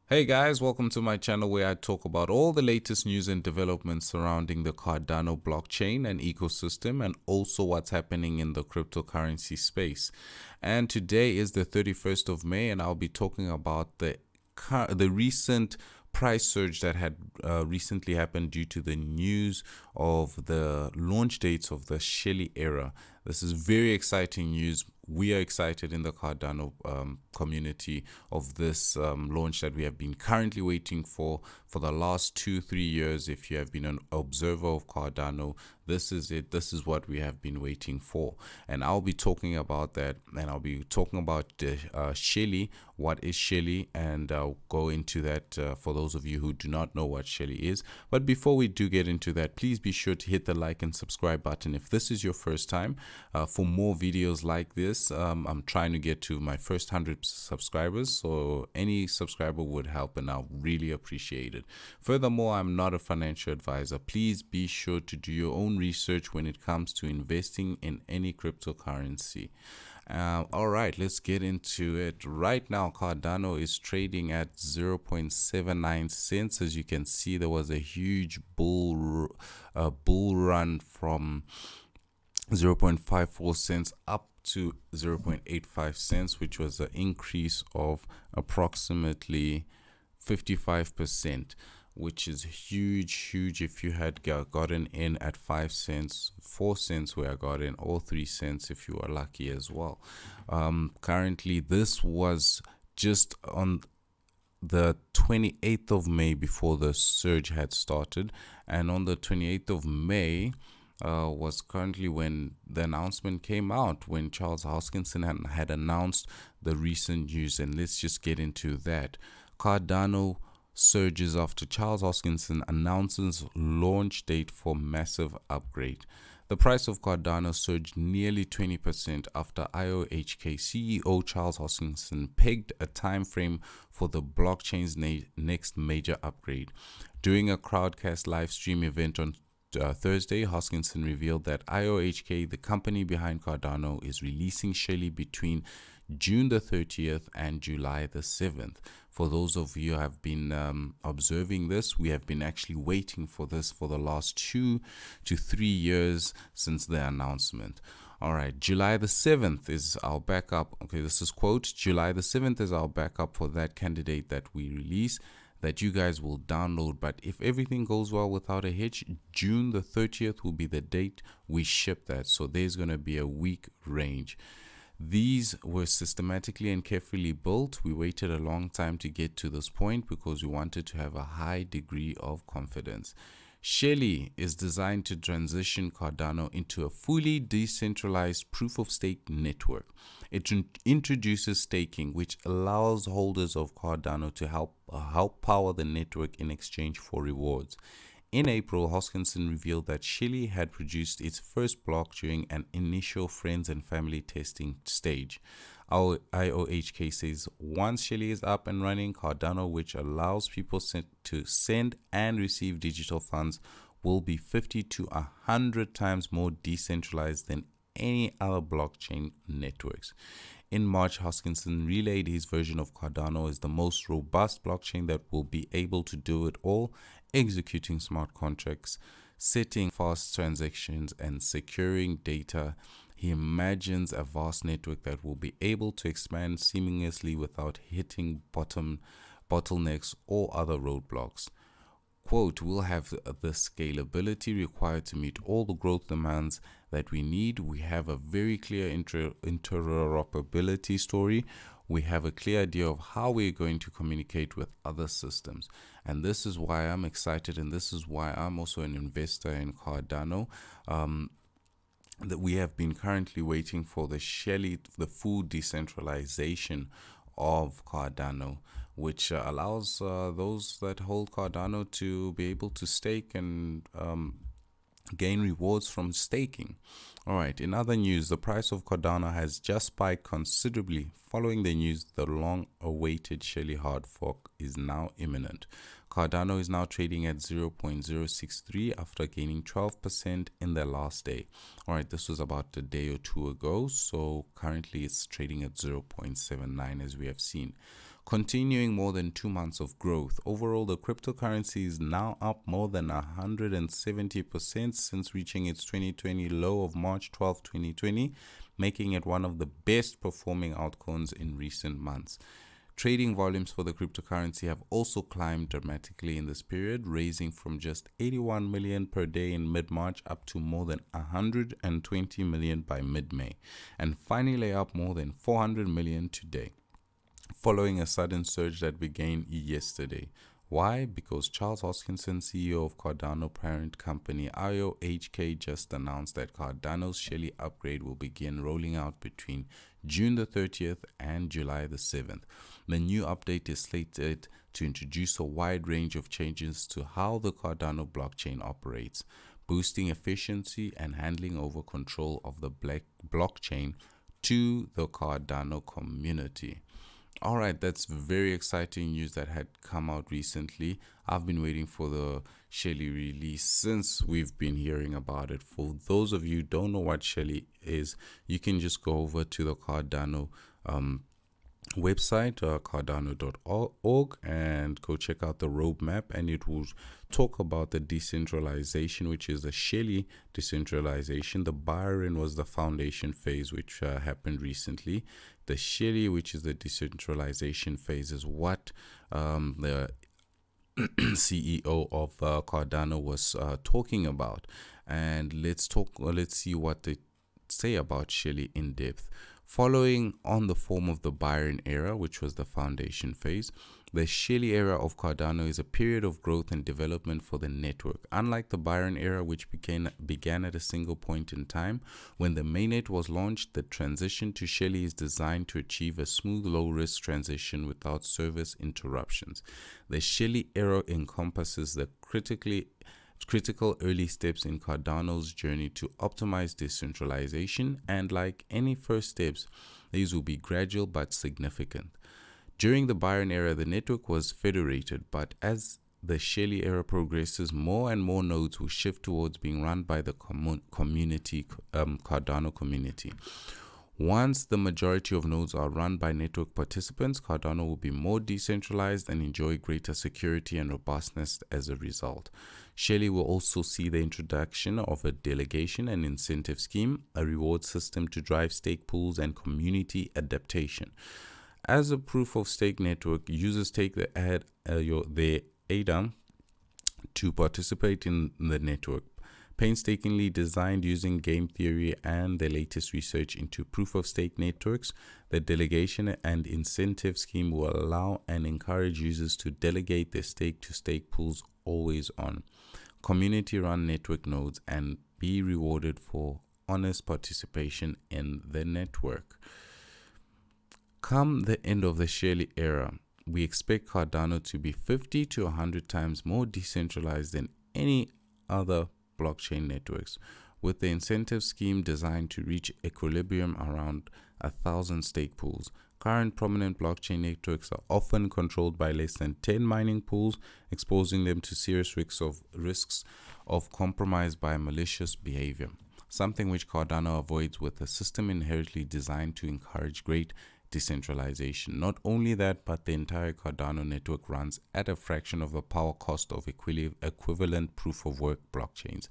Hey guys, welcome to my channel where I talk about all the latest news and developments surrounding the Cardano blockchain and ecosystem, and also what's happening in the cryptocurrency space. And today is the 31st of May, and I'll be talking about the recent price surge that had recently happened due to the news of the launch dates of the Shelley era. This is very exciting news. We are excited in the Cardano community of this launch that we have been currently waiting for the last 2-3 years. If you have been an observer of Cardano, this is it. This is what we have been waiting for, and I'll be talking about that, and I'll be talking about Shelley. What is Shelley? And I'll go into that for those of you who do not know what Shelley is. But before we do get into that, please be sure to hit the like and subscribe button if this is your first time. For more videos like this, I'm trying to get to my first 100 subscribers, so any subscriber would help, and I'll really appreciate it. Furthermore, I'm not a financial advisor. Please be sure to do your own research when it comes to investing in any cryptocurrency. All right, let's get into it. Right now, Cardano is trading at 0.79 cents. As you can see, there was a huge bull run from 0.54 cents up to 0.85 cents, which was an increase of approximately 55%, which is huge. If you had gotten in at 5 cents, 4 cents where I got in, or 3 cents if you were lucky as well. Currently, this was just on the 28th of May before the surge had started, and on the 28th of May was currently when the announcement came out, when Charles Hoskinson had announced the recent news. And let's just get into that. Cardano surges after Charles Hoskinson announces launch date for massive upgrade. The price of Cardano surged nearly 20% after IOHK CEO Charles Hoskinson pegged a time frame for the blockchain's next major upgrade. During a crowdcast live stream event on Thursday, Hoskinson revealed that IOHK, the company behind Cardano, is releasing Shelley between June the 30th and July the 7th. For those of you who have been observing this, we have been actually waiting for this for the last 2 to 3 years since the announcement. All right, July the 7th is our backup. Okay, this is quote, July the 7th is our backup for that candidate that we release, that you guys will download. But if everything goes well without a hitch, June the 30th will be the date we ship that. So there's going to be a week range. These were systematically and carefully built. We waited a long time to get to this point because we wanted to have a high degree of confidence. Shelley is designed to transition Cardano into a fully decentralized proof-of-stake network. It introduces staking, which allows holders of Cardano to help power the network in exchange for rewards. In April, Hoskinson revealed that Shelley had produced its first block during an initial friends and family testing stage. Our IOHK says once Shelley is up and running, Cardano, which allows people to send and receive digital funds, will be 50 to 100 times more decentralized than any other blockchain networks. In March, Hoskinson relayed his version of Cardano as the most robust blockchain that will be able to do it all, executing smart contracts, setting fast transactions, and securing data. He imagines a vast network that will be able to expand seamlessly without hitting bottlenecks or other roadblocks. Quote, we'll have the scalability required to meet all the growth demands that we need. We have a very clear interoperability story. We have a clear idea of how we're going to communicate with other systems. And this is why I'm excited, and this is why I'm also an investor in Cardano. That we have been currently waiting for the Shelley, the full decentralization of Cardano, which allows those that hold Cardano to be able to stake and gain rewards from staking. All right, in other news, the price of Cardano has just spiked considerably, following the news the long-awaited Shelley hard fork is now imminent. Cardano is now trading at 0.063 after gaining 12% in the last day. Alright, this was about a day or two ago, so currently it's trading at 0.79 as we have seen. Continuing more than 2 months of growth, overall the cryptocurrency is now up more than 170% since reaching its 2020 low of March 12, 2020, making it one of the best performing altcoins in recent months. Trading volumes for the cryptocurrency have also climbed dramatically in this period, raising from just 81 million per day in mid-March up to more than 120 million by mid-May, and finally up more than 400 million today, following a sudden surge that began yesterday. Why? Because Charles Hoskinson, CEO of Cardano parent company IOHK, just announced that Cardano's Shelley upgrade will begin rolling out between June the 30th and July the 7th. The new update is slated to introduce a wide range of changes to how the Cardano blockchain operates, boosting efficiency and handing over control of the blockchain to the Cardano community. Alright, that's very exciting news that had come out recently. I've been waiting for the Shelley release since we've been hearing about it. For those of you who don't know what Shelley is, you can just go over to the Cardano website, cardano.org, and go check out the roadmap, and it will talk about the decentralization, which is the Shelley decentralization. The Byron was the foundation phase, which happened recently. The Shelley, which is the decentralization phase, is what the CEO of Cardano was talking about. And let's see what they say about Shelley in depth. Following on the form of the Byron era, which was the foundation phase, the Shelley era of Cardano is a period of growth and development for the network. Unlike the Byron era, which began at a single point in time, when the mainnet was launched, the transition to Shelley is designed to achieve a smooth, low-risk transition without service interruptions. The Shelley era encompasses the critical early steps in Cardano's journey to optimize decentralization, and like any first steps, these will be gradual but significant. During the Byron era, the network was federated, but as the Shelley era progresses, more and more nodes will shift towards being run by the Cardano community. Once the majority of nodes are run by network participants, Cardano will be more decentralized and enjoy greater security and robustness as a result. Shelley will also see the introduction of a delegation and incentive scheme, a reward system to drive stake pools, and community adaptation. As a proof-of-stake network, users take their ADA to participate in the network. Painstakingly designed using game theory and the latest research into proof-of-stake networks, the delegation and incentive scheme will allow and encourage users to delegate their stake to stake pools always on community-run network nodes and be rewarded for honest participation in the network. Come the end of the Shelley era, we expect Cardano to be 50 to 100 times more decentralized than any other blockchain networks, with the incentive scheme designed to reach equilibrium around 1,000 stake pools. Current prominent blockchain networks are often controlled by less than 10 mining pools, exposing them to serious risks of compromise by malicious behavior, something which Cardano avoids with a system inherently designed to encourage great decentralization. Not only that, but the entire Cardano network runs at a fraction of the power cost of equivalent proof-of-work blockchains,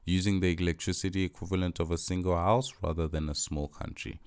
using the electricity equivalent of a single house rather than a small country.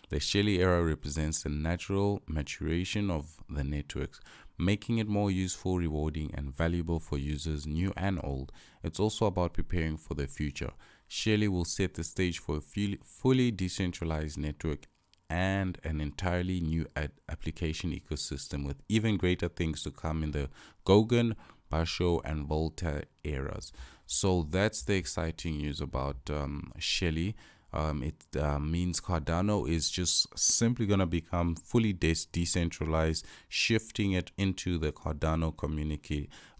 The Shelley era represents the natural maturation of the networks, making it more useful, rewarding, and valuable for users new and old. It's also about preparing for the future. Shelley will set the stage for a fully decentralized network and an entirely new application ecosystem, with even greater things to come in the Gauguin, Basho, and Volta eras. So that's the exciting news about Shelley. It means Cardano is just simply going to become fully decentralized, shifting it into the Cardano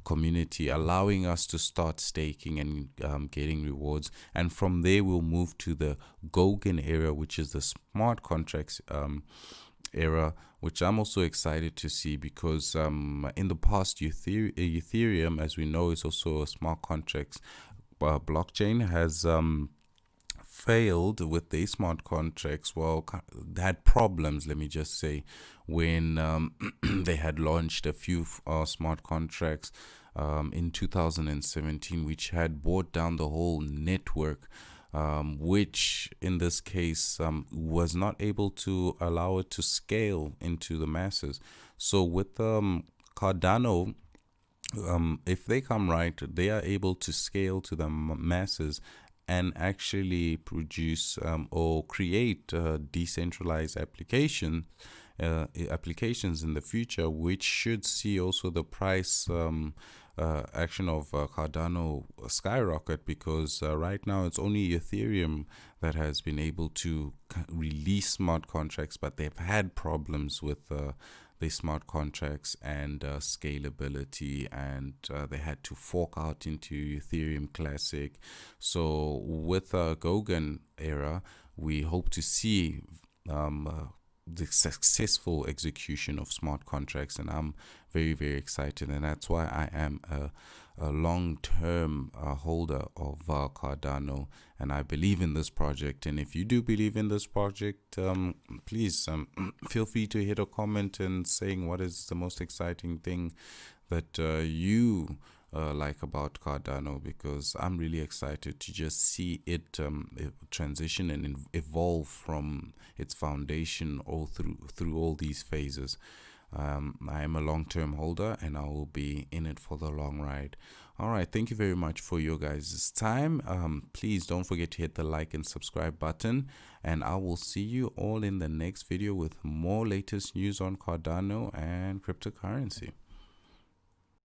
community, allowing us to start staking and getting rewards. And from there, we'll move to the Gauguin era, which is the smart contracts era, which I'm also excited to see, because in the past, Ethereum, as we know, is also a smart contracts blockchain, has failed with their smart contracts. Well, they had problems, let me just say, when they had launched a few smart contracts in 2017, which had brought down the whole network, which in this case was not able to allow it to scale into the masses. So with Cardano, if they come right, they are able to scale to the masses and actually produce or create decentralized applications in the future, which should see also the price action of Cardano skyrocket, because right now it's only Ethereum that has been able to release smart contracts, but they've had problems with the smart contracts and scalability, and they had to fork out into Ethereum Classic. So with Gauguin era, we hope to see the successful execution of smart contracts, and I'm very, very excited, and that's why I am a long-term holder of Cardano, and I believe in this project. And if you do believe in this project, please feel free to hit a comment and saying what is the most exciting thing that you like about Cardano, because I'm really excited to just see it transition and evolve from its foundation all through all these phases. I am a long-term holder, and I will be in it for the long ride. All right, thank you very much for your guys' time. Please don't forget to hit the like and subscribe button, and I will see you all in the next video with more latest news on Cardano and cryptocurrency.